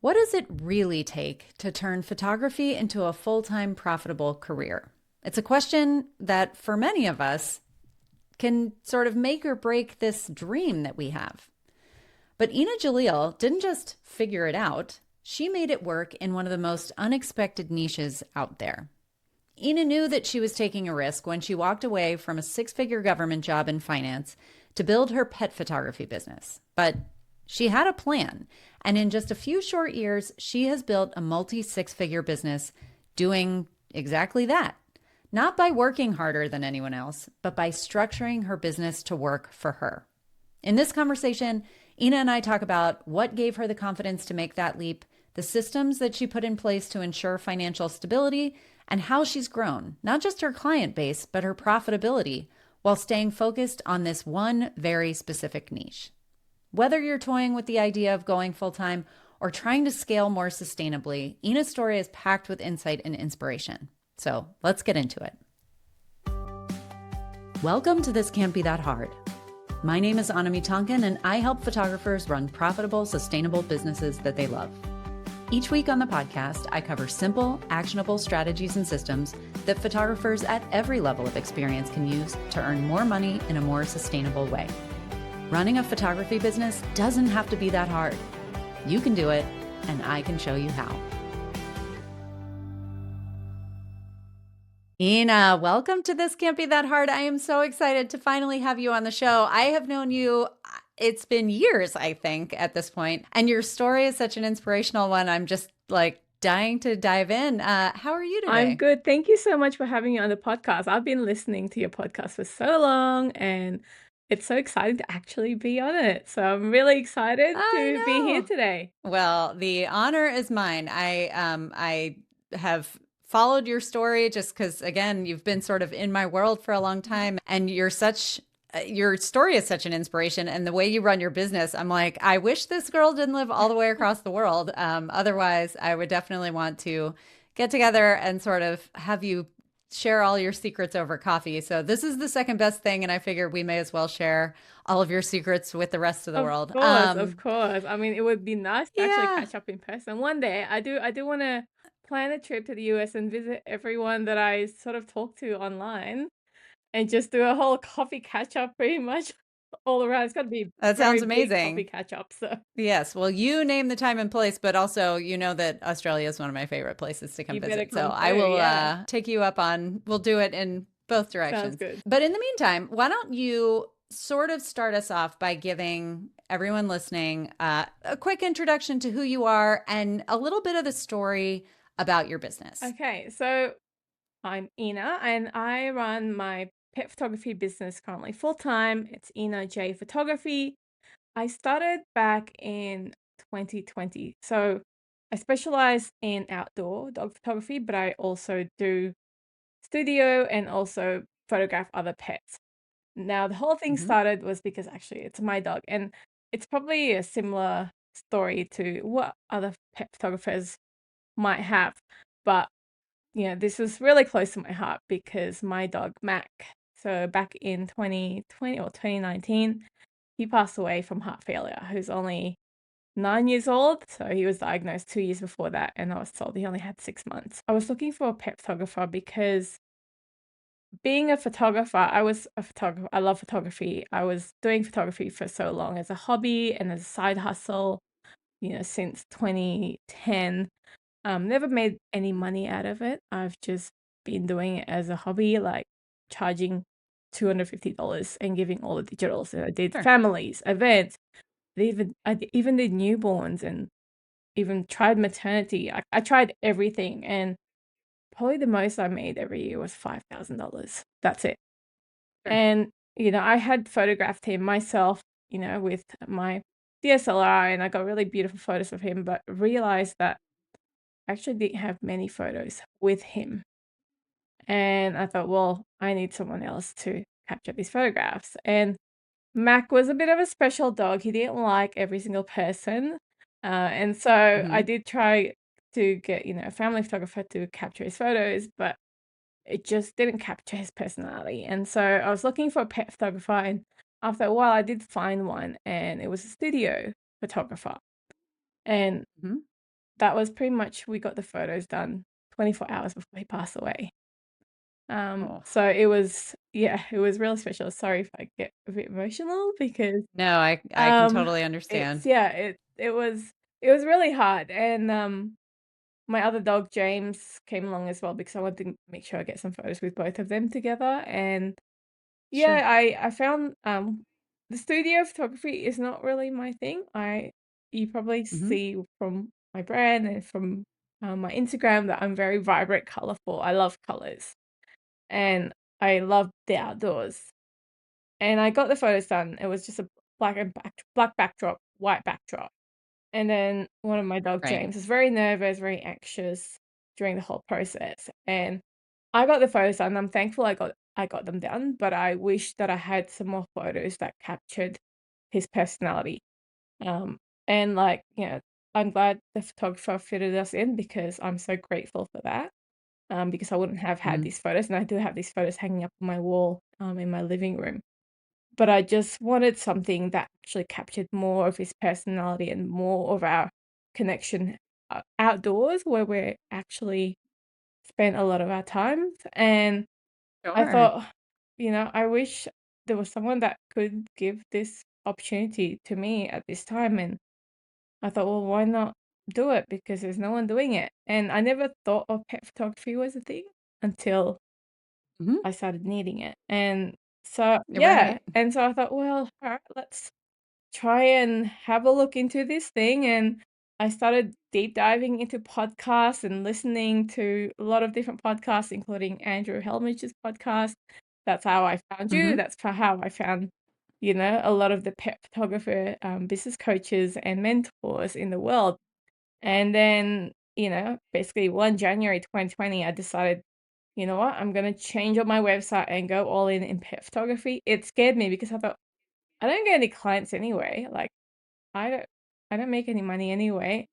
What does it really take to turn photography into a full time profitable career? It's a question that, for many of us, can sort of make or break this dream that we have. But Ina Jalil didn't just figure it out, she made it work in one of the most unexpected niches out there. Ina knew that she was taking a risk when she walked away from a six-figure government job in finance to build her pet photography business. But she had a plan. And in just a few short years, she has built a multi six figure business doing exactly that. Not by working harder than anyone else, but by structuring her business to work for her. In this conversation, Ina and I talk about what gave her the confidence to make that leap, the systems that she put in place to ensure financial stability, and how she's grown, not just her client base, but her profitability, while staying focused on this one very specific niche. Whether you're toying with the idea of going full time or trying to scale more sustainably, Ina's story is packed with insight and inspiration. So let's get into it. Welcome to This Can't Be That Hard. My name is Anami Tonkin, and I help photographers run profitable, sustainable businesses that they love. Each week on the podcast, I cover simple, actionable strategies and systems that photographers at every level of experience can use to earn more money in a more sustainable way. Running a photography business doesn't have to be that hard. You can do it, and I can show you how. Ina, welcome to This Can't Be That Hard. I am so excited to finally have you on the show. I have known you, it's been years, I think, at this point, and your story is such an inspirational one. I'm just dying to dive in. How are you I'm today? good. Thank you so much for having me on the podcast. I've been listening to your podcast for so long, and it's so exciting to actually be on it. So I'm really excited I to be here know. today. Well, the honor is mine. I have followed your story just because, again, you've been sort of in my world for a long time, and your story is such an inspiration, and the way you run your business, I'm like, I wish this girl didn't live all the way across the world. Otherwise, I would definitely want to get together and sort of have you share all your secrets over coffee. So this is the second best thing, and I figured we may as well share all of your secrets with the rest of the Of world. course, of course. I mean, it would be nice to actually Yeah, catch up in person one day. I do want to plan a trip to the US and visit everyone that I sort of talk to online and just do a whole coffee catch up pretty much all around. It's got to be a that very sounds big coffee amazing. catch up. So Yes. Well, you name the time and place, but also you know that Australia is one of my favorite places to come you better visit. So come I through. will Yeah. take you up on, we'll do it in both Sounds directions. good. But in the meantime, why don't you sort of start us off by giving everyone listening a quick introduction to who you are and a little bit of the story about your business. Okay, so I'm Ina and I run my pet photography business currently full time. It's Ina J Photography. I started back in 2020. So I specialize in outdoor dog photography, but I also do studio and also photograph other pets. Now, the whole thing Hmm. started was because actually it's my dog, and it's probably a similar story to what other pet photographers might have. But this was really close to my heart because my dog Mac, so back in 2020 or 2019, he passed away from heart failure. He was only 9 years old, so he was diagnosed 2 years before that, and I was told he only had 6 months. I was looking for a pet photographer because being a photographer, I was a photographer. I love photography. I was doing photography for so long as a hobby and as a side hustle, since 2010. Never made any money out of it. I've just been doing it as a hobby, like charging $250 and giving all the digitals. And I did Sure. families, events. I even did newborns and even tried maternity. I tried everything, and probably the most I made every year was $5,000. That's it. Sure. And I had photographed him myself, with my DSLR, and I got really beautiful photos of him, but realized that I actually didn't have many photos with him. And I thought, well, I need someone else to capture these photographs. And Mac was a bit of a special dog. He didn't like every single person. And so I Hmm. did try to get, a family photographer to capture his photos, but it just didn't capture his personality. And so I was looking for a pet photographer. And after a while, I did find one, and it was a studio photographer. And Hmm. that was pretty much we got the photos done 24 hours before he passed away. Oh, So it was, yeah, it was really special. Sorry if I get a bit emotional because no, I can um totally understand. it's yeah, it was really hard. And my other dog James came along as well because I wanted to make sure I get some photos with both of them together. And Sure. yeah, I found the studio photography is not really my thing. I You probably Hmm. see from my brand and from my Instagram that I'm very vibrant, colorful. I love colors and I love the outdoors. And I got the photos done. It was just a black backdrop, white backdrop. And then one of my dog Right. James was very nervous, very anxious during the whole process. And I got the photos done. I'm thankful I got them done, but I wish that I had some more photos that captured his personality. Um, and like, I'm glad the photographer fitted us in because I'm so grateful for that. Because I wouldn't have had Hmm. these photos, and I do have these photos hanging up on my wall, in my living room. But I just wanted something that actually captured more of his personality and more of our connection outdoors, where we're actually spent a lot of our time. And I Sure. thought, I wish there was someone that could give this opportunity to me at this time. And I thought, well, why not do it? Because there's no one doing it. And I never thought of pet photography was a thing until Hmm. I started needing it. And so, yeah. Right. And so I thought, well, all right, let's try and have a look into this thing. And I started deep diving into podcasts and listening to a lot of different podcasts, including Andrew Helmich's podcast. That's how I found you. Hmm. That's how I found, a lot of the pet photographer business coaches and mentors in the world. And then, basically 1 January 2020, I decided, you know what, I'm gonna change up my website and go all in pet photography. It scared me because I thought, I don't get any clients anyway. Like I don't I don't make any money anyway.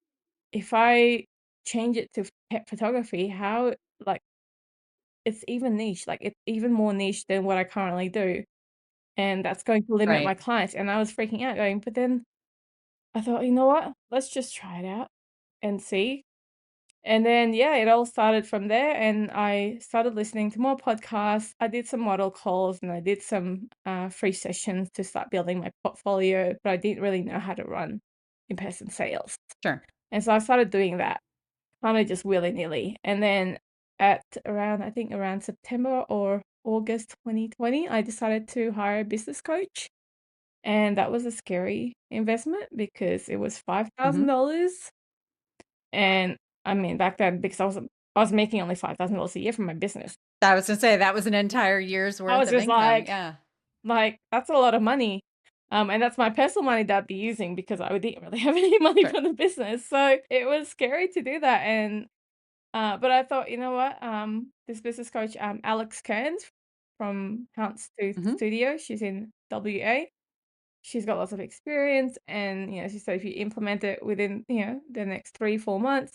If I change it to pet photography, how like it's even niche, like it's even more niche than what I currently do. And that's going to limit my Right. clients. And I was freaking out going, but then I thought, you know what? Let's just try it out and see. And then, yeah, it all started from there. And I started listening to more podcasts. I did some model calls and I did some free sessions to start building my portfolio, but I didn't really know how to run in person sales. Sure. And so I started doing that kind of just willy nilly. And then at around, I think around September or August 2020, I decided to hire a business coach. And that was a scary investment because it was Hmm. $5,000. And I mean, back then, because I was making only $5,000 a year from my business, I was gonna say that was an entire year's I worth was of just income. Yeah. that's a lot of money. And that's my personal money that I'd be using because I didn't really have any money Sure. from the business. So it was scary to do that. And but I thought, you know what? This business coach, Alex Kearns from Hounds to Hmm. Studio, she's in WA. She's got lots of experience, and she said if you implement it within the next 3 4 months,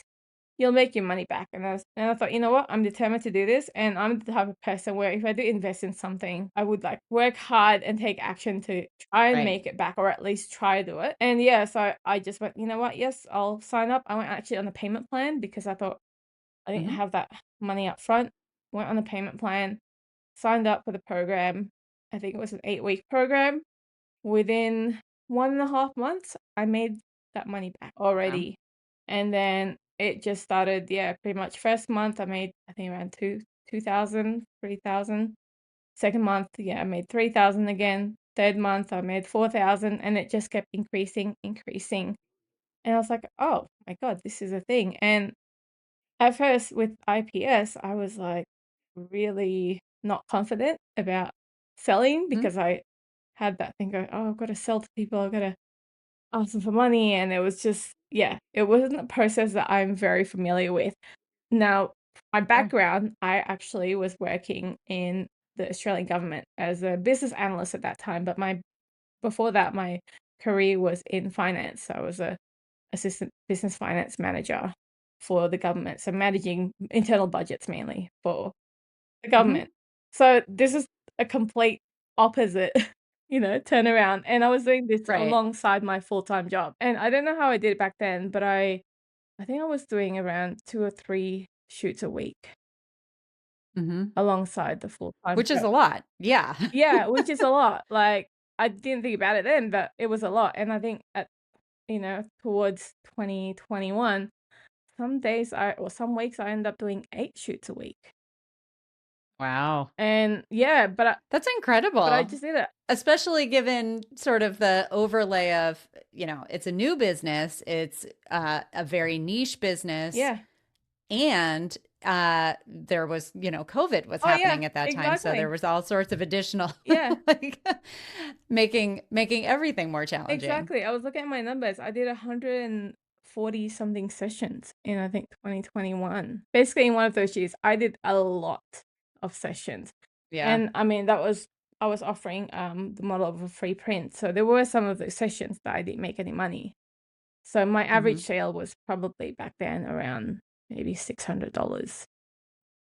you'll make your money back. And I thought, you know what? I'm determined to do this, and I'm the type of person where if I do invest in something, I would like work hard and take action to try and Right. make it back, or at least try to do it. And yeah, so I just went, you know what? Yes, I'll sign up. I went actually on the payment plan because I thought I didn't Hmm. have that money up front. Went on the payment plan, signed up for the program. I think it was an 8-week program. Within 1.5 months, I made that money back Wow. already. And then it just started, yeah, pretty much first month I made I think around 2,000, 3,000. Second month, yeah, I made 3,000 again. Third month I made 4,000 and it just kept increasing, increasing. And I was like, oh my God, this is a thing. And at first with IPS, I was like really not confident about selling Hmm. because I had that thing going, oh, I've got to sell to people, I've got to ask them for money. And it was just, yeah, it wasn't a process that I'm very familiar with. Now, my Sure. background, I actually was working in the Australian government as a business analyst at that time, but my before that, my career was in finance. So I was a assistant business finance manager for the government, so managing internal budgets mainly for the Hmm. government. So this is a complete opposite, turnaround. And I was doing this Right. alongside my full-time job. And I don't know how I did it back then, but I I think I was doing around 2 or 3 shoots a week Hmm. alongside the full-time Which is job. a lot. Yeah. Yeah, which is a lot. Like, I didn't think about it then, but it was a lot. And I think towards 2021, some weeks I end up doing 8 shoots a week. Wow. And yeah, That's but I incredible. just did it. Especially given sort of the overlay of, it's a new business, it's a very niche business, Yeah. and there was, COVID was Oh yeah, happening at that time, so there exactly. was all sorts of additional Yeah, like making everything more challenging. exactly. I was looking at my numbers. I did 140 something sessions in, I think, 2021. Basically, in one of those years, I did a lot of sessions. Yeah. And I mean, I was offering the model of a free print. So there were some of those sessions that I didn't make any money. So my average Hmm. sale was probably back then around maybe $600.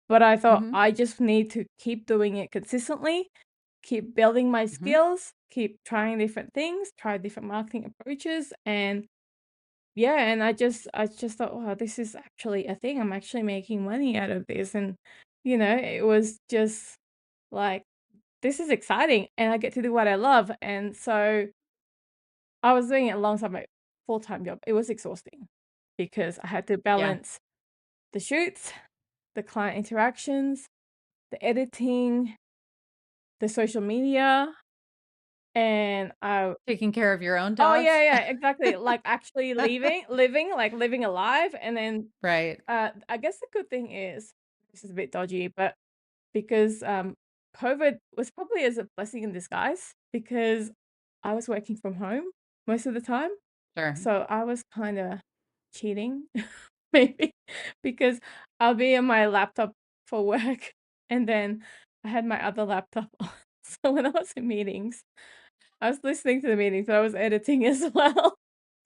But I thought Hmm. I just need to keep doing it consistently, keep building my Hmm. skills, keep trying different things, try different marketing approaches, and yeah, and I just thought, wow, this is actually a thing. I'm actually making money out of this, and it was just like, this is exciting, and I get to do what I love. And so I was doing it alongside my full-time job. It was exhausting because I had to Yeah. balance the shoots, the client interactions, the editing, the social media, and I Taking care of your own oh, yeah, dogs. yeah, exactly, like, actually living alive, and then, Right. I guess the good thing is, this is a bit dodgy, but because, COVID was probably as a blessing in disguise because I was working from home most of the time, Sure. so I was kinda cheating maybe because I'll be on my laptop for work, and then I had my other laptop on. So when I was in meetings, I was listening to the meetings, but I was editing as well.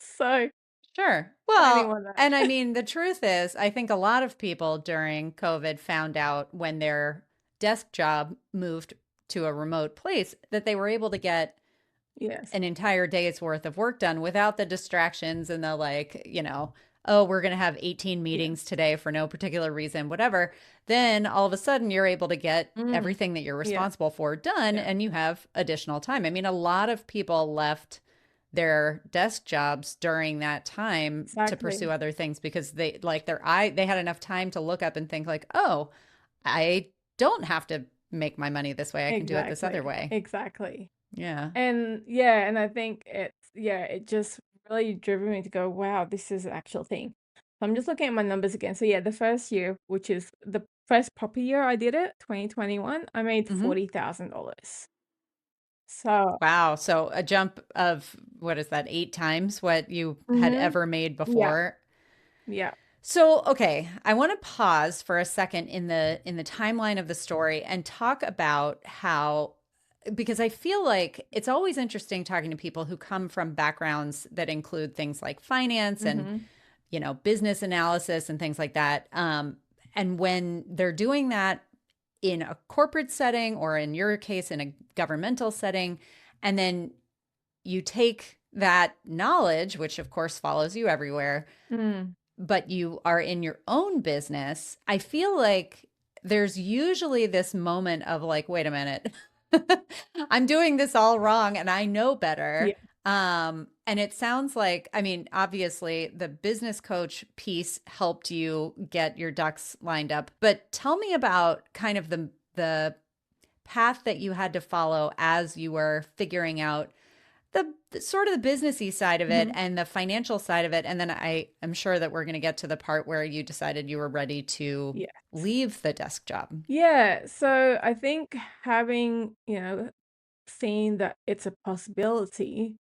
So Sure. for Well, anyone that and I mean, the truth is, I think a lot of people during COVID found out when their desk job moved to a remote place that they were able to get yes. an entire day's worth of work done without the distractions and the like, oh, we're going to have 18 Yeah. meetings today for no particular reason, whatever. Then all of a sudden you're able to get Mm, everything that you're yeah, responsible for done yeah, and you have additional time. I mean, a lot of people left their desk jobs during that time to pursue exactly. other things because they had enough time to look up and think like, "Oh, I don't have to make my money this way. I can do it this other Exactly, way." exactly. Yeah. And yeah, and I think it just really driven me to go, wow, this is an actual thing. So I'm just looking at my numbers again. So yeah, the first year, which is the first proper year I did it, 2021, I made Mhm. $40,000. So, Wow. So a jump of what is that, 8 times what you had mhm, ever made yeah, before. yeah. So, okay, I want to pause for a second in the timeline of the story and talk about how because I feel like it's always interesting talking to people who come from backgrounds that include things like finance and Mhm. business analysis and things like that. And when they're doing that in a corporate setting or in your case in a governmental setting, and then you take that knowledge, which of course follows you everywhere, Mm. but you are in your own business, I feel like there's usually this moment of like, wait a minute, I'm doing this all wrong and I know better. Yeah. And it sounds like, I mean, obviously the business coach piece helped you get your ducks lined up, but tell me about kind of the path that you had to follow as you were figuring out the sort of the businessy side of it Mhm. and the financial side of it. And then I am sure that we're going to get to the part where you decided you were ready to Yeah. leave the desk job. Yeah, so I think having, seen that it's a possibility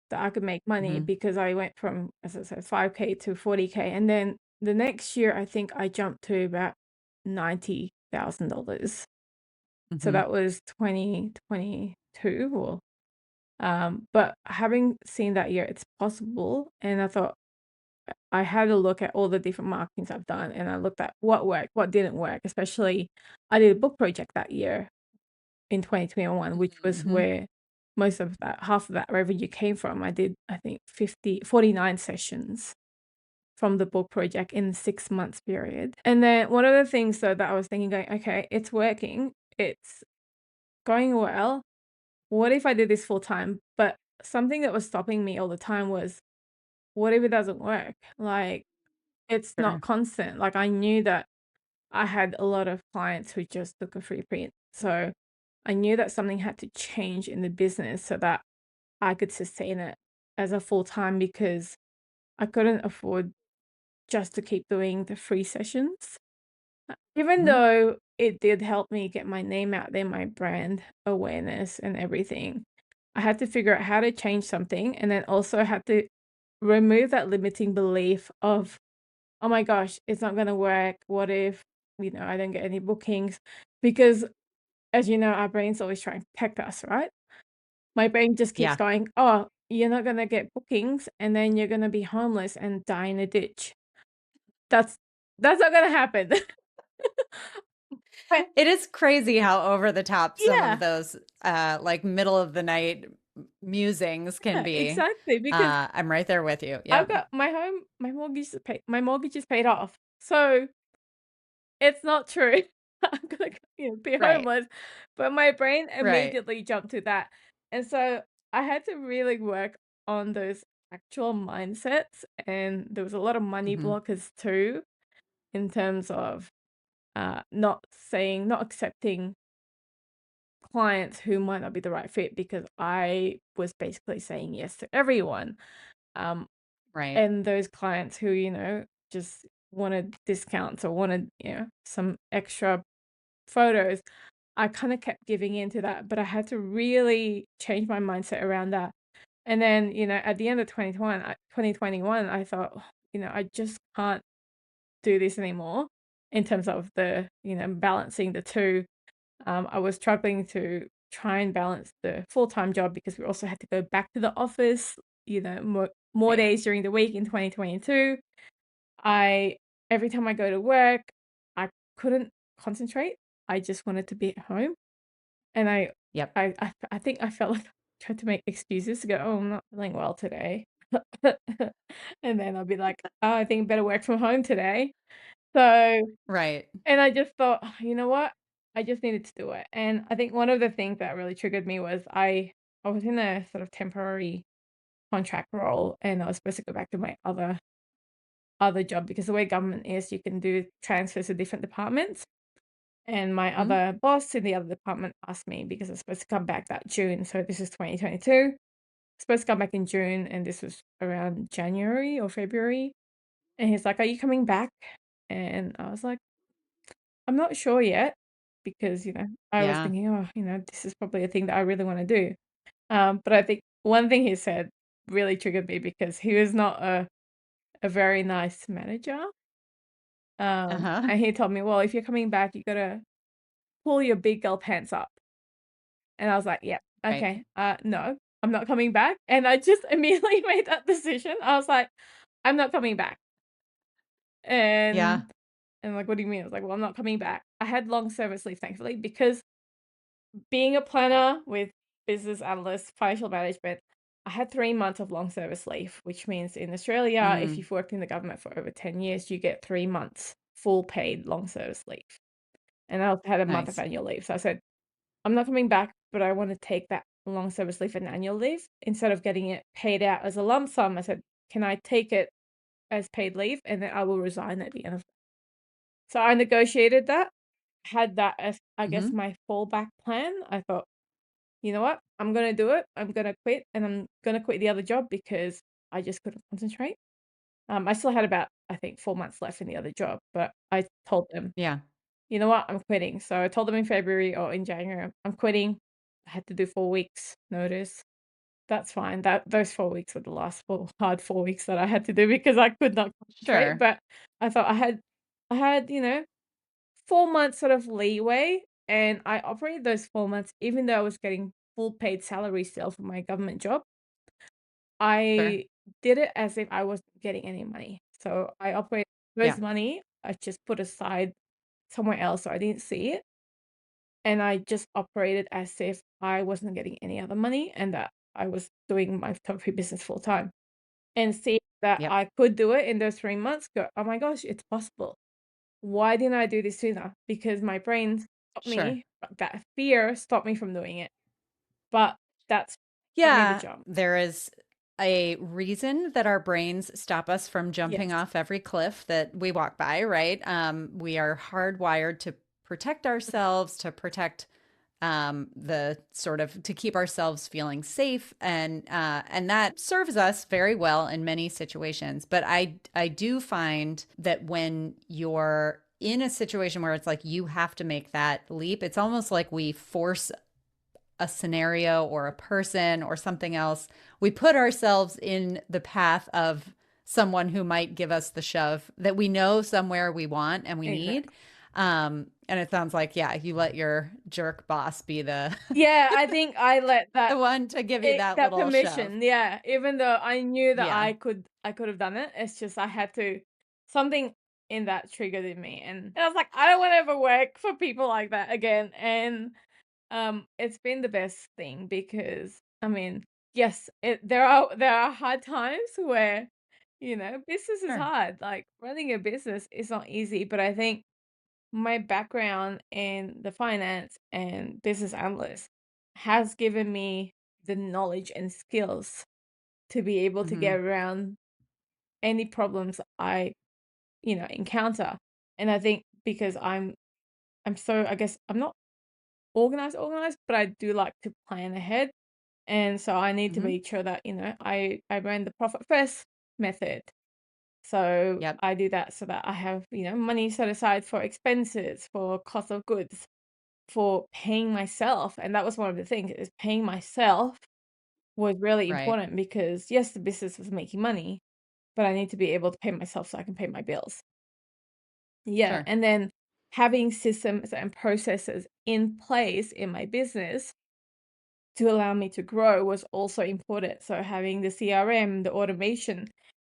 that I could make money Hmm. because I went from, as I said, 5K to 40K. And then the next year, I think I jumped to about $90,000. So Hmm. that was 2022 or but having seen that year, it's possible. And I thought I had a look at all the different marketings I've done and I looked at what worked, what didn't work, especially I did a book project that year in 2021, which was Hmm. where most of that half of that revenue came from. I did, I think, 49 sessions. from the book project in 6 months period. And then one of the things though that I was thinking, going, okay, it's working, it's going well. What if I did this full time? But something that was stopping me all the time was, what if it doesn't work? Like, it's not Sure. constant. Like, I knew that I had a lot of clients who just took a free print. So I knew that something had to change in the business so that I could sustain it as a full time, because I couldn't afford just to keep doing the free sessions. Even Hmm. though it did help me get my name out there, my brand awareness and everything, I had to figure out how to change something, and then also had to remove that limiting belief of, oh my gosh, it's not gonna work. What if, I don't get any bookings? Because as you know, our brain's always trying to protect us, right? My brain just keeps Yeah. going, oh, you're not gonna get bookings, and then you're gonna be homeless and die in a ditch. That's that's not gonna happen. But It is crazy how over the top some of yeah, those like middle of the night musings can yeah, be. exactly. Because I'm right there with you. I've Yep. got my mortgage is paid off. So it's not true. I'm gonna, be Right. homeless. But my brain Right. immediately jumped to that. And so I had to really work on those actual mindsets. And there was a lot of money Hmm. blockers too, in terms of not accepting clients who might not be the right fit, because I was basically saying yes to everyone. Um, Right. and those clients who, just wanted discounts or wanted, some extra photos, I kind of kept giving in to that, but I had to really change my mindset around that. And then, at the end of 2021, I thought, I just can't do this anymore in terms of the, balancing the two. I was struggling to try and balance the full-time job because we also had to go back to the office, more Right. days during the week in 2022. I Every time I go to work, I couldn't concentrate. I just wanted to be at home. And Yep. I think I felt like I tried to make excuses to go, "Oh, I'm not feeling well today." And then I'll be like, "Oh, I think I better work from home today." So, Right. and I just thought, "Oh, you know what? I just needed to do it." And I think one of the things that really triggered me was I was in a sort of temporary contract role, and I was supposed to go back to my other job, because the way government is, you can do transfers to different departments. And my Hmm. other boss in the other department asked me, because I was supposed to come back that June. So this is 2022. Supposed to come back in June, and this was around January or February. And he's like, "Are you coming back?" And I was like, "I'm not sure yet," because I was Yeah. thinking, oh, this is probably a thing that I really want to do. But I think one thing he said really triggered me, because he was not a very nice manager. Uh-huh. And he told me, "Well, if you're coming back, you gotta pull your big girl pants up." And I was like, "Yep, Right. okay, no, I'm not coming back." And I just immediately made that decision. I was like, "I'm not coming back." Yeah. And like, "What do you mean?" I was like, "Well, I'm not coming back." I had long service leave, thankfully, because being a planner with business analyst, financial management, I had 3 months of long service leave, which means in Australia, if Mm. you've worked in the government for over 10 years, you get 3 months full paid long service leave. And I also had a month of Nice. annual leave. So I said, I'm not coming back, but I want to take that long service leave and annual leave instead of getting it paid out as a lump sum. I said, can I take it as paid leave, and then I will resign at the end of. So I negotiated that, had that as, I guess, Hmm. my fallback plan. I thought, you know what, I'm gonna do it. I'm gonna quit, and I'm gonna quit the other job because I just couldn't concentrate. I still had about, I think, 4 months left in the other job, but I told them, Yeah. you know what, I'm quitting. So I told them in February or in January, I'm quitting. I had to do 4 weeks notice. That's fine. Those 4 weeks were the last hard 4 weeks that I had to do because I could not concentrate. Sure. But I thought I had 4 months sort of leeway, and I operated those 4 months even though I was getting full paid salary still for my government job. Sure. I did it as if I wasn't getting any money. So I operated those Yeah. money, I just put aside somewhere else so I didn't see it. And I just operated as if I wasn't getting any other money and that I was doing my photography business full time. and see that Yep. I could do it in those 3 months, go, "Oh my gosh, it's possible. Why didn't I do this sooner?" Because my brain stopped Sure. me, that fear stopped me from doing it. But that's what made the Yeah, jump. there is a reason that our brains stop us from jumping Yes. off every cliff that we walk by, right? We are hardwired to protect ourselves, to protect the sort of to keep ourselves feeling safe, and that serves us very well in many situations. But I do find that when you're in a situation where it's like you have to make that leap, it's almost like we force a scenario or a person or something else. We put ourselves in the path of someone who might give us the shove that we know somewhere we want and we need. Exactly. And it sounds like, yeah, you let your jerk boss be the Yeah, I think I let that the one to give you that that little shove. permission, yeah, even though I knew that Yeah. I could have done it, it's just I had to something in that triggered in me, and I was like, "I don't wanna ever work for people like that again," and, it's been the best thing because, I mean, yes, there are hard times where, business is Sure. hard, like, running a business is not easy, but I think my background in the finance and business analyst has given me the knowledge and skills to be able to Mm-hmm. get around any problems I, encounter. And I think because I'm so I guess I'm not organized, but I do like to plan ahead. And so I need to Mm-hmm. make sure that, I ran the profit first method. So Yep. I do that so that I have, money set aside for expenses, for cost of goods, for paying myself, and that was one of the things, is paying myself was really Right. important because, yes, the business was making money, but I need to be able to pay myself so I can pay my bills. Yeah, Sure. and then having systems and processes in place in my business to allow me to grow was also important, so having the CRM, the automation,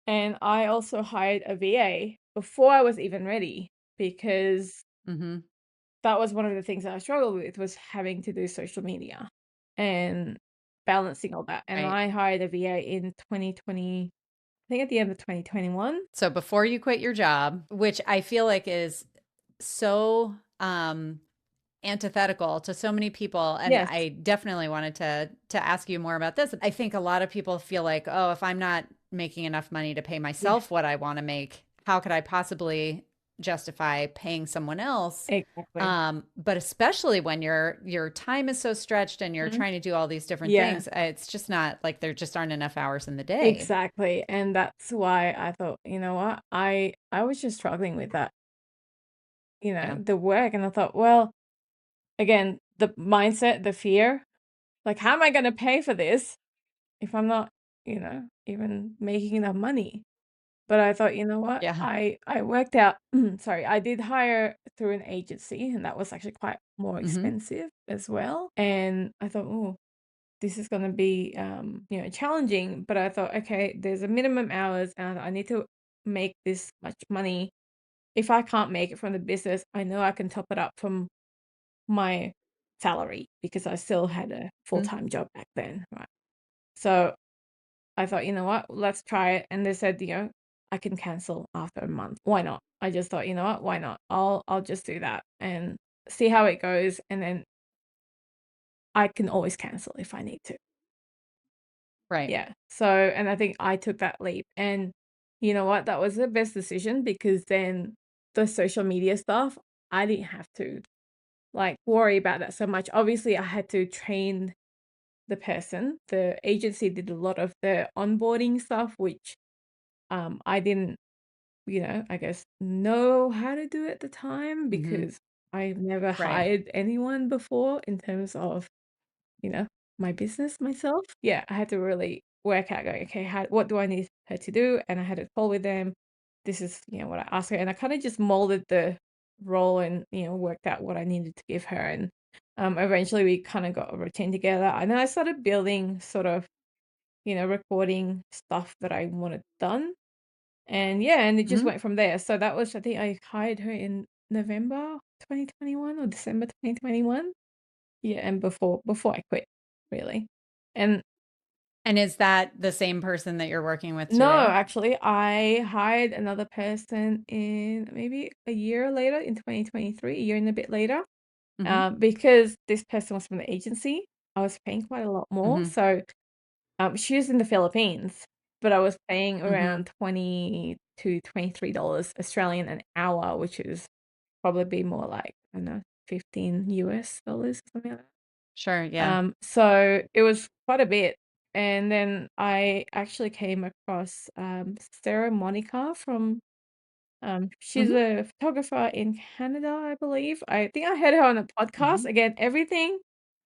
and I also hired a VA before I was even ready because Mm-hmm. that was one of the things that I struggled with was having to do social media and balancing all that, and Right. I hired a VA in 2020, I think at the end of 2021. So before you quit your job, which I feel like is so antithetical to so many people, and Yes, I definitely wanted to ask you more about this. I think a lot of people feel like, oh, if I'm not making enough money to pay yeah, myself what I want to make, how could I possibly justify paying someone else? exactly. But especially when your time is so stretched and you're Mhm. trying to do all these different Yeah, things, it's just not like there just aren't enough hours in the day. exactly, and that's why I thought, "You know what? I was just struggling with that, Yeah. the work," and I thought, "Well," again, the mindset, the fear, like, "How am I gonna pay for this if I'm not, even making enough money?" But I thought, "You know what? Yeah. I worked out." Sorry, I did hire through an agency, and that was actually quite more Hmm. expensive as well, and I thought, "Oh, this is gonna be, challenging," but I thought, "Okay, there's a minimum hours, and I need to make this much money. If I can't make it from the business, I know I can top it up from my salary," because I still had a full-time job back then, right? So I thought, "You know what? Let's try it." And they said, "I can cancel after a month. Why not?" I just thought, "You know what? Why not? I'll just do that and see how it goes, and then I can always cancel if I need to." Right. Yeah. So, and I think I took that leap, and you know what? That was the best decision because then the social media stuff, I didn't have to like worry about that so much. Obviously, I had to train the person. The agency did a lot of the onboarding stuff, which I didn't, I guess, know how to do at the time Hmm. because I've never Right. hired anyone before in terms of, you know, my business myself. Yeah, I had to really work out, going, okay, what do I need her to do? And I had a call with them. This is, what I asked her. And I kind of just molded the role and, worked out what I needed to give her. And eventually we kind of got a routine together. And then I started building sort of, recording stuff that I wanted done. And yeah, and it just Hmm. went from there. So that was, I think I hired her in November 2021 or December 2021. Yeah, and before I quit, really. And And is that the same person that you're working with No, today? actually, I hired another person in maybe a year later in 2023, a year and a bit later. Hmm. Because this person was from the agency, I was paying quite a lot more. Hmm. So, she was in the Philippines, but I was paying Hmm. around 20 to $23 Australian an hour, which is probably be more like, I don't know, 15 US dollars, something like that. Sure. Yeah. So it was quite a bit. And then I actually came across Sarah Monica from she's Hmm. a photographer in Canada, I believe. I think I heard her on a podcast. Hmm. Again, everything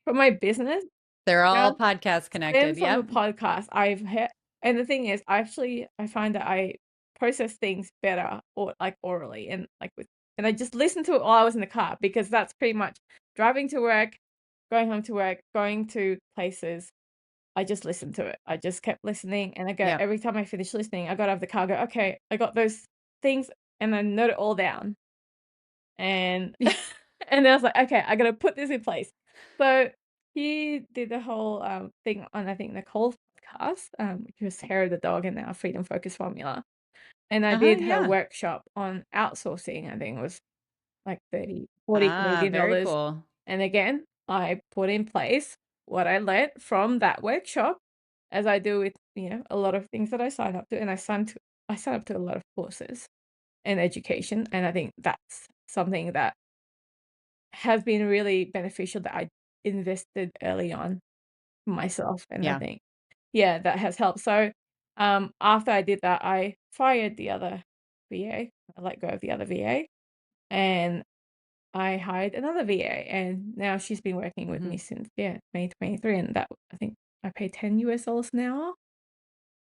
from my business They're all now podcast stems connected. from a Yep. podcast. I've heard, and the thing is, I find that I process things better or like orally and like with, and I just listen to it while I was in the car because that's pretty much driving to work, going home to work, going to places. I just listened to it. I just kept listening, and I go Yep. every time I finish listening, I got out of the car, go, okay, I got those things, and I note it all down. And and then I was like, okay, I gotta put this in place. So he did the whole thing on I think Nicole's podcast, which was Hair of the Dog and our Freedom Focus formula. And I Uh-huh. did her Yeah. workshop on outsourcing. I think it was like 30, 40 Ah, Canadian very dollars. cool. And again, I put in place what I learned from that workshop, as I do with, a lot of things that I sign up to. And I sign up to a lot of courses and education. And I think that's something that has been really beneficial that I invested early on for myself. And I Yeah. think, yeah, that has helped. So after I did that, I fired the other VA. I let go of the other VA. And I hired another VA, and now she's been working with Hmm. me since, yeah, 2023, and that I think I pay 10 US dollars an hour.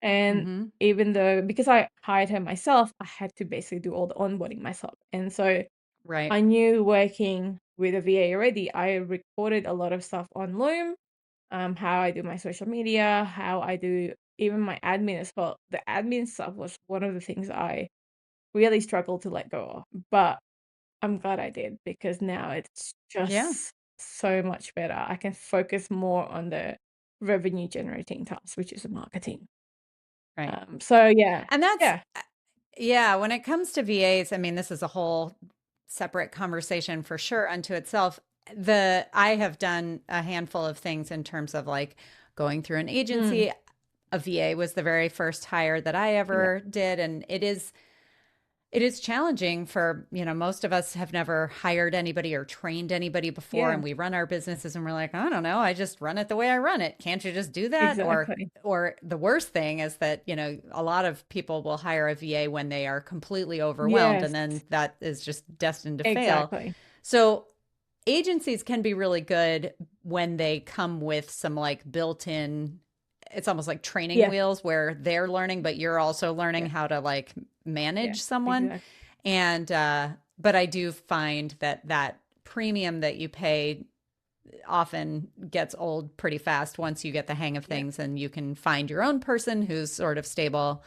And Hmm. even though because I hired her myself, I had to basically do all the onboarding myself. And so Right. I knew working with a VA already, I recorded a lot of stuff on Loom, how I do my social media, how I do even my admin as well. The admin stuff was one of the things I really struggled to let go of. But I'm glad I did because now it's Yeah. just so much better. I can focus more on the revenue generating tasks, which is marketing. Right. So yeah, And that's, yeah, yeah, when it comes to VAs, I mean, this is a whole separate conversation for sure unto itself. I have done a handful of things in terms of like going through an mm, agency. A VA was the very first hire that I yeah, ever did, and it is challenging for, most of us have never hired anybody or trained anybody before, yeah, and we run our businesses and we're like, I don't know, I just run it the way I run it. Can't you just do that? exactly. Or the worst thing is that, a lot of people will hire a VA when they are completely overwhelmed, Yes, and then that is just destined to fail. exactly. So agencies can be really good when they come with some like built-in, it's almost like training Yeah, wheels where they're learning but you're also learning yeah, how to like yeah, manage someone. exactly. And but I do find that that premium that you pay often gets old pretty fast once you get the hang of Yeah. things and you can find your own person who's sort of stable.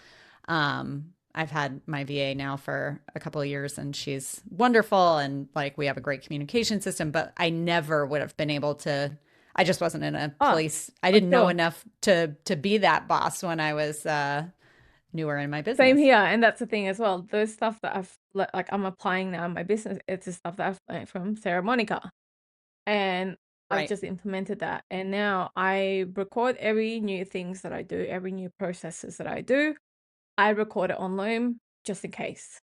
I've had my VA now for a couple of years and she's wonderful and like we have a great communication system, but I never would have been able to. I just wasn't in a Oh, place. I for didn't know sure. enough to be that boss when I was newer in my Same business. here, and that's the thing as well. Those stuff that like I'm applying now in my business, it's the stuff that I've learned from Sarah Monica. And I've Right. just implemented that. And now I record every new things that I do, every new processes that I do. I record it on Loom just in case.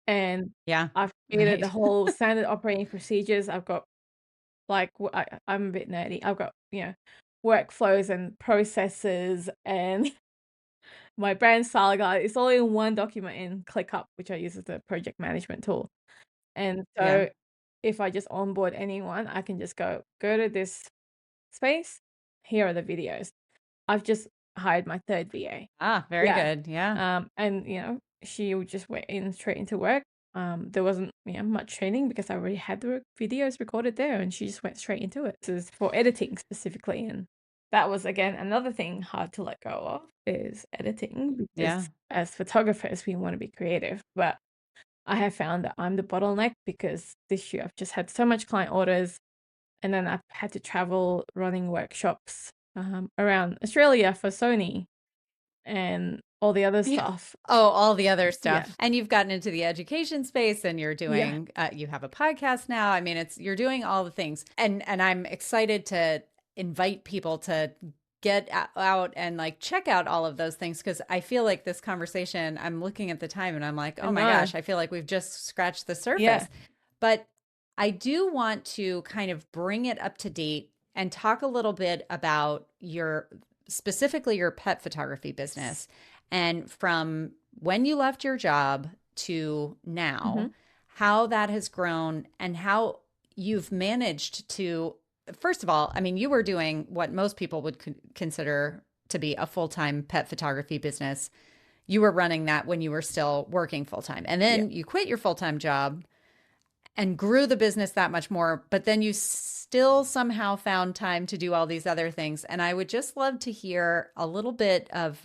And Yeah. I've created the Right. whole standard operating procedures. I've got like I'm a bit nerdy. I've got, workflows and processes and my brand style guide. It's all in one document in ClickUp, which I use as a project management tool. And Yeah. so if I just onboard anyone, I can just go to this space. Here are the videos. I've just hired my third VA. Ah, very Yeah. good. Yeah. And she would just went in straight into work. There wasn't, much training because I already had the videos recorded there and she just went straight into it. This is for editing specifically. And that was again another thing hard to let go of is editing Yeah. because as photographers we want to be creative. But I have found that I'm the bottleneck because this year I've just had so much client orders and then I've had to travel running workshops around Australia for Sony and all the other Yeah. stuff. Oh, all the other Yeah. stuff. And you've gotten into the education space and you're Yeah. doing you have a podcast now. I mean, it's you're doing all the things. And I'm excited to invite people to get out and like check out all of those things because I feel like this conversation, I'm looking at the time and I'm like, I "Oh my know. gosh, I feel like we've just scratched the Yeah. surface." But I do want to kind of bring it up to date and talk a little bit about your specifically your pet photography business and from when you left your job to Mm-hmm. now, how that has grown and how you've managed to, first of all, I mean, you were doing what most people would consider to be a full time pet photography business. You were running that when you were still working full time. And Yeah. then you quit your full time job and grew the business that much more, but then you still somehow found time to do all these other things. And I would just love to hear a little bit of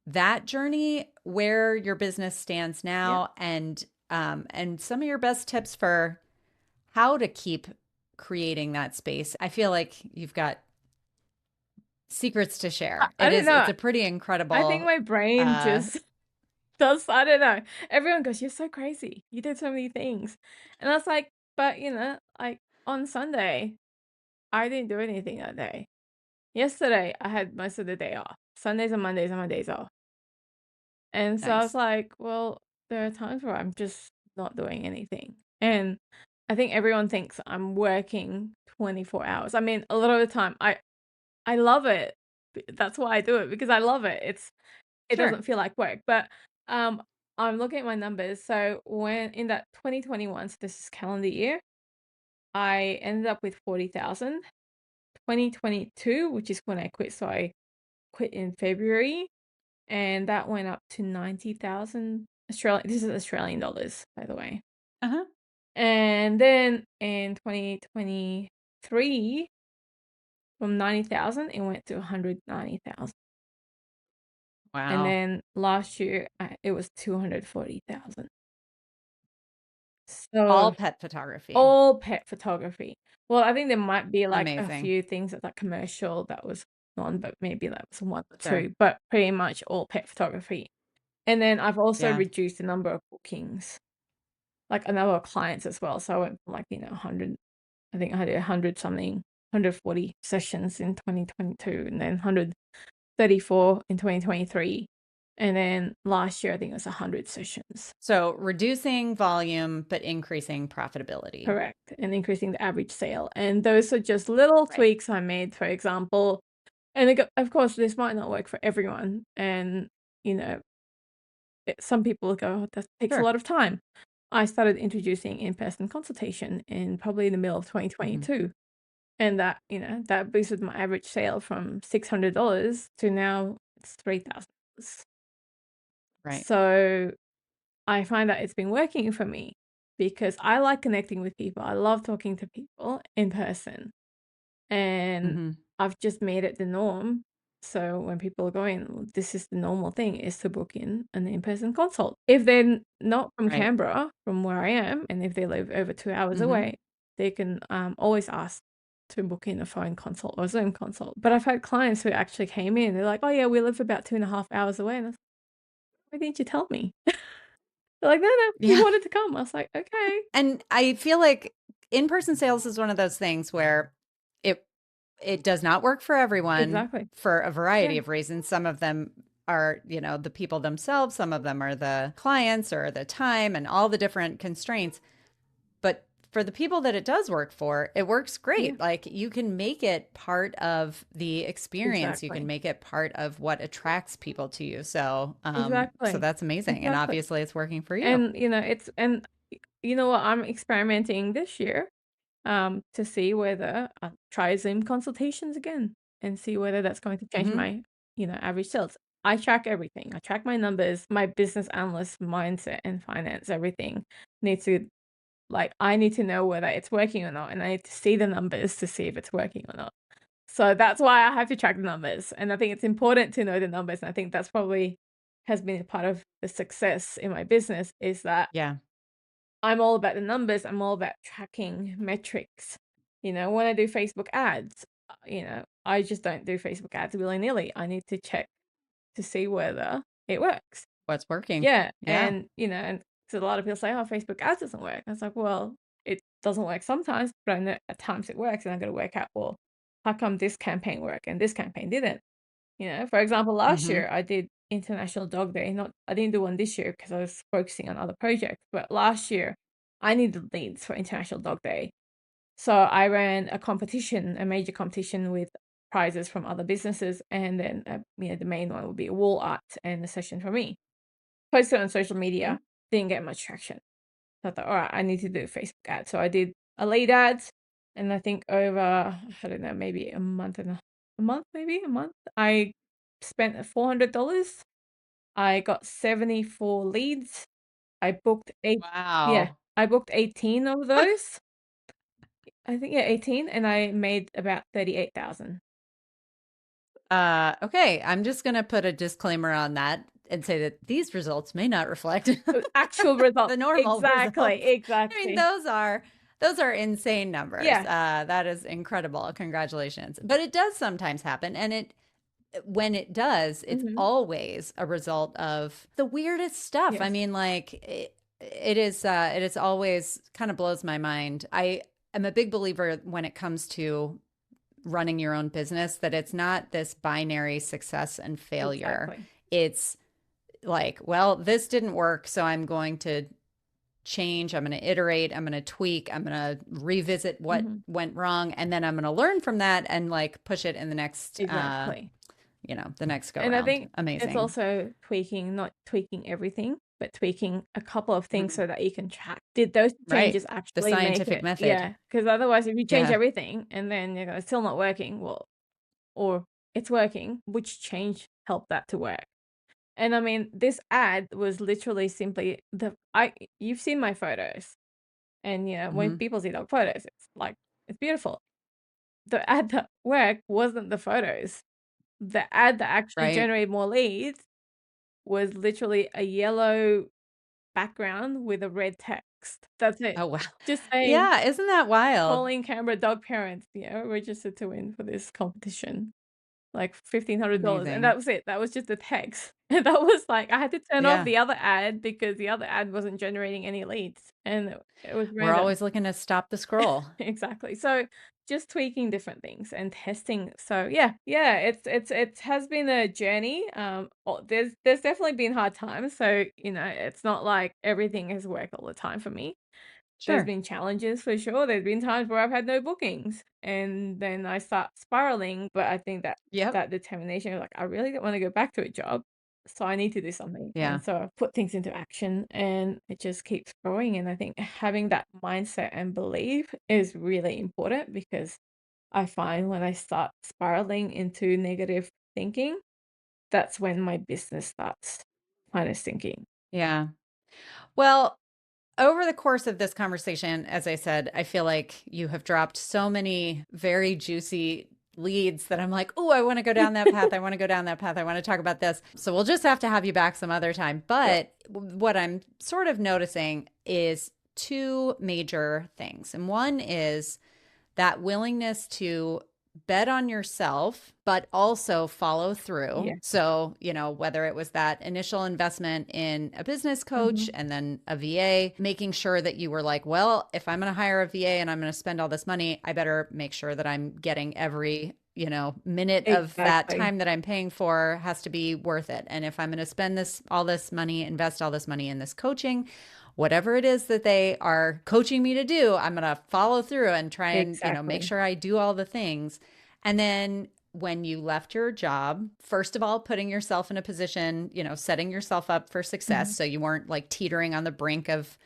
that journey, where your business stands Yeah. now, and some of your best tips for how to keep creating that space. I feel like you've got secrets to share. I don't It's know. a pretty I think incredible my brain uh just does, I don't know. Everyone goes, "You're so crazy. You did so many things." And I was like, but like on Sunday, I didn't do anything that day. Yesterday, I had most of the day off. Sundays and Mondays are my days off. And so I was nice. like, well, there are times where I'm just not doing anything. And I think everyone thinks I'm working 24 hours. I mean, a lot of the time I love it. That's why I do it because I love it. It Sure. doesn't feel like work. But um I'm looking at my numbers. So when in that 2021, so this is calendar year, I ended up with 40,000. 2022, which is when I quit. So I quit in February and that went up to 90,000 Australian. This is Australian dollars, by the way. Uh-huh. And then in 2023, from 90,000, it went to 190,000. And Wow. then last year, it was 240,000. So All pet photography. all pet photography. Well, I think there might be like a Amazing. few things that commercial that was on, but maybe that was one or Sure. two, but pretty much all pet photography. And then I've also Yeah. reduced the number of bookings, like a number of clients as well. So I went from like, 100, I think I had 100 something, 140 sessions in 2022, and then 134 in 2023. And then last year, I think it was 100 sessions. So reducing volume but increasing profitability. Correct. And increasing the average sale. And those are just little Right. tweaks I made, for example. And of course, this might not work for everyone. And, you know, some people go, "Oh, that takes a Sure. lot of time." I started introducing in-person consultation in probably the middle of Mhm. 2022. And that boosted my average sale from $600 to now it's $3,000. Right. So I find that it's been working for me because I like connecting with people. I love talking to people in person. And Mhm. I've just made it the norm. So when people are going, "Well, this is the normal thing is to book in an in-person consult." If they're not from Right. Canberra, from where I am, and if they live over 2 hours Mhm. away, they can always ask to book in a phone consult or Zoom consult. But I've had clients who actually came in, they're like, "Oh yeah, we live about 2.5 hours away." And I was like, "Why didn't you tell me?" They're like, "No, no, we Yeah. wanted to come." I was like, "Okay." And I feel like in-person sales is one of those things where it it does not work for everyone Exactly. for a variety Yeah, of reasons. Some of them are, the people themselves, some of them are the clients or the time and all the different constraints. But for the people that it does work for, it works yeah, great. Like you can make it part of the experience. You can exactly. make it part of what attracts people to you. So Exactly. that's amazing. And Exactly. obviously it's working for you. And you know what, I'm experimenting this year to see whether I'll try Zoom consultations again and see whether that's going to change Hmm. my, average sales. I track everything. I track my numbers, my business analyst mindset and finance, everything needs to like I need to know whether it's working or not, and I need to see the numbers to see if it's working or not. So that's why I have to track the numbers. And I think it's important to know the numbers. And I think that's probably has been a part of the success in my business is that Yeah. I'm all about the numbers. I'm all about tracking metrics. When I do Facebook ads, I just don't do Facebook ads willy-nilly. I need to check to see whether it works. What's working? Yeah, Yeah. and so a lot of people say, "Oh, Facebook ads doesn't work." I was like, "Well, it doesn't work sometimes, but I know at times it works, and I gotta work out, well, how come this campaign worked and this campaign didn't?" For example, last Mm-hmm. year I did International Dog Day. Not I didn't do one this year because I was focusing on other projects, but last year I needed leads for International Dog Day. So I ran a major competition with prizes from other businesses, and then the main one would be a wall art and a session for me. Posted on social media, didn't get much traction. So I thought, all right, I need to do a Facebook ad. So I did a lead ads, and I think over, I don't know, maybe a month, I spent $400. I got 74 leads. I booked yeah, Wow. I booked 18 of those. I think, yeah, 18, and I made about 38,000. Okay, I'm just going to put a disclaimer on that and say that these results may not reflect Actual results. the normal Exactly, results. I mean, exactly. those are insane numbers. Yeah. That is incredible. Congratulations. But it does sometimes happen, and when it does, it's Mhm. always a result of the weirdest stuff. I Yes. mean, like it is always kind of blows my mind. I am a big believer when it comes to running your own business that it's not this binary success and failure. Exactly. It's like, well, this didn't work, so I'm going to change, I'm going to iterate, I'm going to tweak, I'm going to revisit what Mhm. went wrong, and then I'm going to learn from that and like push it in the next Exactly. the next go And I round. think it's Amazing. also tweaking, not tweaking everything, but tweaking a couple of things Mhm. so that you can track. Did those Right. changes The actually make scientific it? method. Yeah, because otherwise, if you change Yeah. everything and then it's still not working, well, or it's working, which change helped that to work? And I mean, this ad was literally simply you've seen my photos, and when Hmm. people see dog photos, it's like it's beautiful. The ad that worked wasn't the photos. The ad that actually Right. generated more leads was literally a yellow background with a red text. That's it. Oh, wow. Just saying, Yeah. Isn't that wild? calling Canberra dog parents, registered to win for this competition. Like $1,500, and that Amazing. was it. That was just the text. And that was like I had to turn off Yeah. the other ad because the other ad wasn't generating any leads, and it was We're random. always looking to stop the scroll. Exactly. So just tweaking different things and testing. So yeah, it has been a journey. There's definitely been hard times. So it's not like everything has worked all the time for me. There's Sure. been challenges for sure. There's been times where I've had no bookings, and then I start spiraling, but I think that Yep. that determination of like, I really don't wanna go back to a job, so I need to do something, Yeah. and so I've put things into action, and it just keeps growing, and I think having that mindset and belief is really important because I find when I start spiraling into negative thinking, that's when my business starts kinda sinking. Yeah. Well, over the course of this conversation, as I said, I feel like you have dropped so many very juicy leads that I'm like, oh, I want to go down that path. I want to go down that path. I want to talk about this. So we'll just have to have you back some other time. Sure. But what I'm sort of noticing is two major things. And one is that willingness to bet on yourself, but also follow through. Yeah. So, whether it was that initial investment in a business coach Mhm. and then a VA, making sure that you were like, well, if I'm going to hire a VA and I'm going to spend all this money, I better make sure that I'm getting every minute of that Exactly. time that I'm paying for has to be worth it. And if I'm going to spend all this money, invest all this money in this coaching, whatever it is that they are coaching me to do, I'm going to follow through and try and, make Exactly. sure I do all the things. And then when you left your job, first of all, putting yourself in a position, setting yourself up for success. Mhm. So you weren't like teetering on the brink of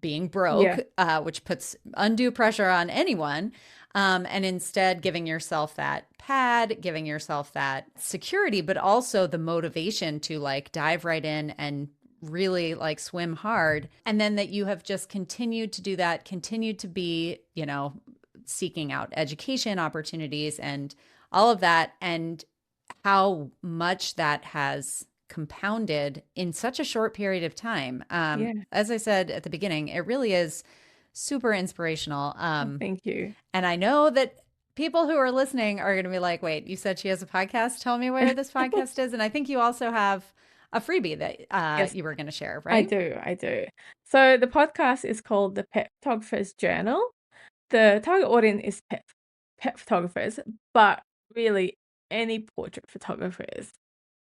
being broke, Yeah. which puts undue pressure on anyone. And instead, giving yourself that pad, giving yourself that security, but also the motivation to like dive right in and really like swim hard. And then that you have just continued to do that, continued to be, seeking out education opportunities and all of that. And how much that has compounded in such a short period of time. Yeah. As I said at the beginning, it really is super inspirational. Oh, thank you. And I know that people who are listening are going to be like, wait, you said she has a podcast? Tell me where this podcast is. And I think you also have a freebie that Yes, you were going to share, I right? do. I do. So the podcast is called The Pet Photographer's Journal. The target audience is pet photographers, but really any portrait photographers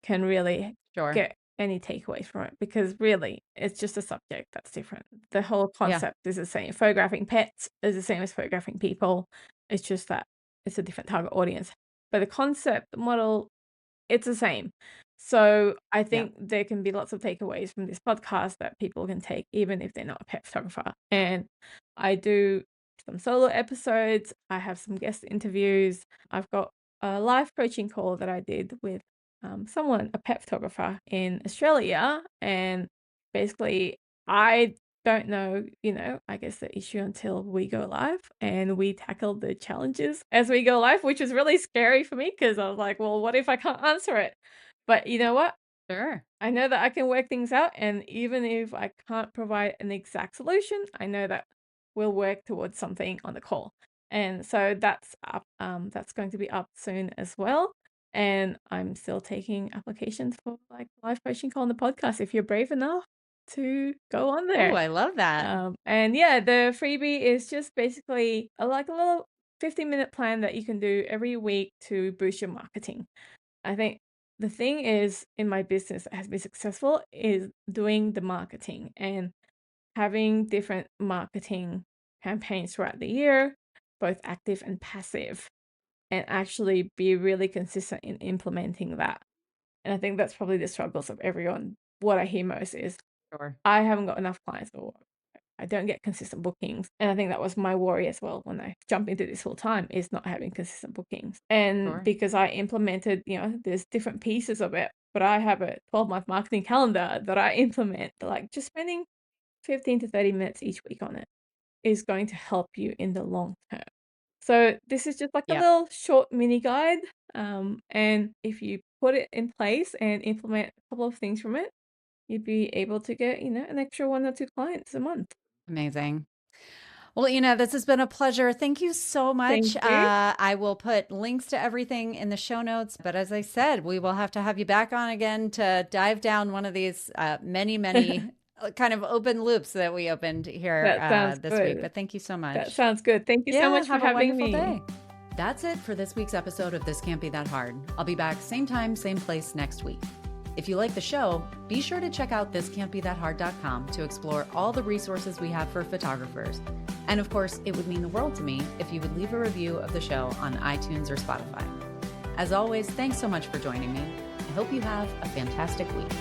can really Sure. get any takeaways from it, because really it's just a subject that's different. The whole Yeah. concept is the same. Photographing pets is the same as photographing people. It's just that it's a different target audience. But the concept, the model, it's the same. So I Yeah. think there can be lots of takeaways from this podcast that people can take, even if they're not a pet photographer. And I do some solo episodes. I have some guest interviews. I've got a live coaching call that I did with someone, a pet photographer in Australia. And basically, I don't know, I guess the issue until we go live, and we tackle the challenges as we go live, which is really scary for me because I was like, well, what if I can't answer it? But you know what? Sure. I know that I can work things out, and even if I can't provide an exact solution, I know that we'll work towards something on the call. And so that's up, that's going to be up soon as well. And I'm still taking applications for like live coaching call on the podcast if you're brave enough to go on Oh, there. I love that. And yeah, the freebie is just basically like a little 15-minute plan that you can do every week to boost your marketing. I think the thing is, in my business that has been successful is doing the marketing and having different marketing campaigns throughout the year, both active and passive, and actually be really consistent in implementing that. And I think that's probably the struggles of everyone. What I hear most is, Sure. I haven't got enough clients, or I don't get consistent bookings. And I think that was my worry as well when I jumped into this full time, is not having consistent bookings. And Sure. because I implemented, there's different pieces of it, but I have a 12-month marketing calendar that I implement, like just spending 15 to 30 minutes each week on it is going to help you in the long term. So this is just like a Yeah. little short mini guide. And if you put it in place and implement a couple of things from it, you'd be able to get, an extra 1 or 2 clients a month. Amazing. Well, Ina, this has been a pleasure. Thank you so much. Thank you. I will put links to everything in the show notes. But as I said, we will have to have you back on again to dive down one of these many kind of open loops that we opened here That sounds this week. good. But thank you so That much. sounds good. Thank you so Yeah, much for have a having wonderful me. day. That's it for this week's episode of This Can't Be That Hard. I'll be back same time, same place next week. If you like the show, be sure to check out thiscan'tbethathard.com to explore all the resources we have for photographers. And of course, it would mean the world to me if you would leave a review of the show on iTunes or Spotify. As always, thanks so much for joining me. I hope you have a fantastic week.